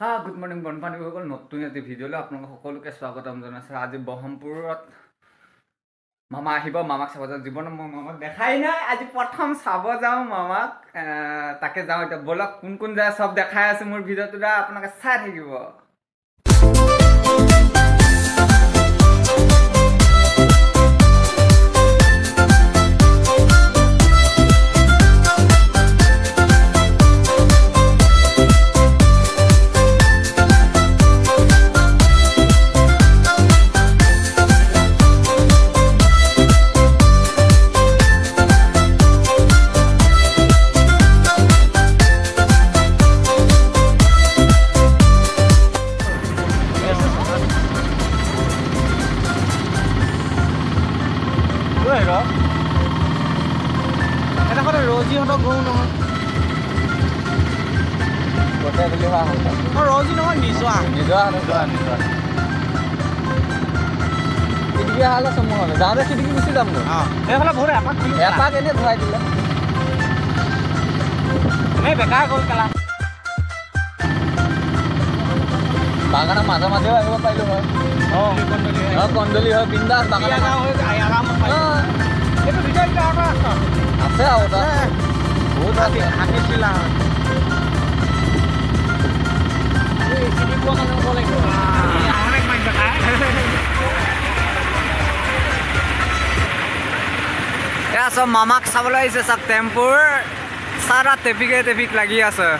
হা good morning বনপানীসকল নতুন এটি ভিডিঅ'লৈ আপোনালোক সকলোকে স্বাগতম জনাইছোঁ। আজি ব্ৰহ্মপুৰত মামা আহিব, মামাক চাব যাওঁ। জীৱনত মই মামাক দেখাই নাই, আজি প্ৰথম চাব যাওঁ মামাক। তাকে যাওঁ এতিয়া, ব'লক কোন কোন যায় চব দেখাই আছোঁ মোৰ ভিডিঅ'টো দ্বাৰা, আপোনালোকে চাই থাকিব। Rosie untuk gua no. Kota beli apa? Oh Rosie no ni soal. Ni doang. Ini dia halah semua. Jangan sedikit mesti dalam tu. Kalau boleh apa? Apa ini dua dulu. Ini bekal kau kalah. Bagan macam-macam aku pakai lu. Oh, kondoli ho bindas bagan. Iya kau ayah lama pakai. Itu bisa apa? Apa ada? Oh, tapi hati sila. Sini gua kan boleh. Orang main bekal. Ya, so mamak sabla ise sab tempur sara tepik lagi ase.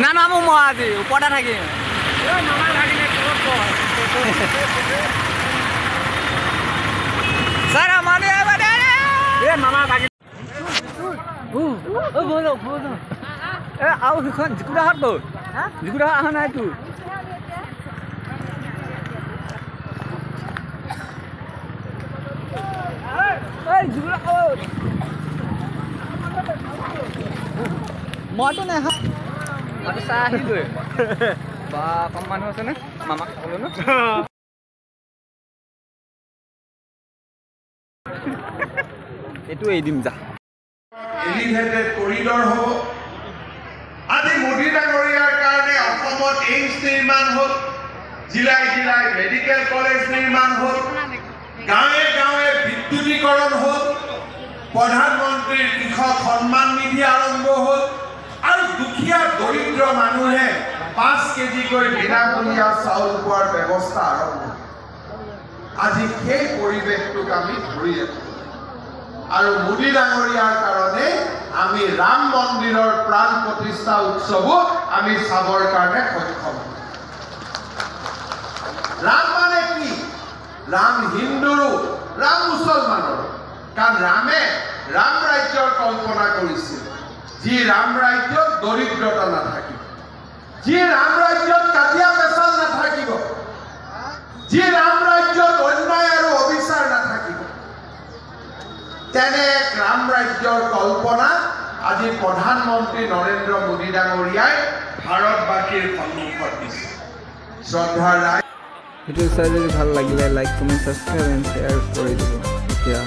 না নামো মই আজি ওপৰতে থাকিম। Sir আমাৰে আবাৰ এ মামা ভাগি ও বলো এ আও দুখন জিকুৰা হাত বল হ্যাঁ জিকুৰা আহা নাই তু এই জিকুৰা ও মইতো নাই হা aku sahih tuh. Ba kemana sana? Mama kalau nu. Itu edim ja. Elevated corridor ho. Adi Modi Nagoriar karone Asomot AIMS nirman hol. Jilai medical college nirman hol. Gawe বিদ্যুতীকৰণ হল। প্ৰধানমন্ত্ৰীৰ কৃষক সন্মান নিধি আৰম্ভ হল। আৰু দুখীয়া দৰিদ্ৰ মানুহে 5 কেজি কৈ বিনামূলীয়া চাউল পোৱাৰ ব্যৱস্থা আৰম্ভ। আজি সেই পৰিৱেশটোক আমি ধৰি ৰাখিম আৰু মোদী ডাঙৰীয়াৰ কাৰণে আমি ৰাম মন্দিৰৰ প্ৰাণ প্ৰতিষ্ঠা উৎসৱো আমি চাবৰ কাৰণে সক্ষম। ৰাম মানে কি? ৰাম হিন্দুৰো, ৰাম মুছলমানৰো। কাৰণ ৰামে ৰাম ৰাজ্যৰ কল্পনা কৰিছিল, যি ৰাম ৰাজ্যত দৰিদ্ৰতা নাথাকিব, যি ৰাম ৰাজ্যত কাজিয়া পেচাল নাথাকিব, যি ৰাম ৰাজ্যত অন্যায় আৰু অবিচাৰ নাথাকিব। তেনে ৰাম ৰাজ্যৰ কল্পনা আজি প্ৰধানমন্ত্ৰী নৰেন্দ্ৰ মোদী ডাঙৰীয়াই ভাৰতবাসীৰ সন্মুখত দিছে। শ্ৰদ্ধাৰ ৰায় ভিডিঅ' চাই যদি ভাল লাগিলে like comment subscribe and share কৰি দিব। এতিয়া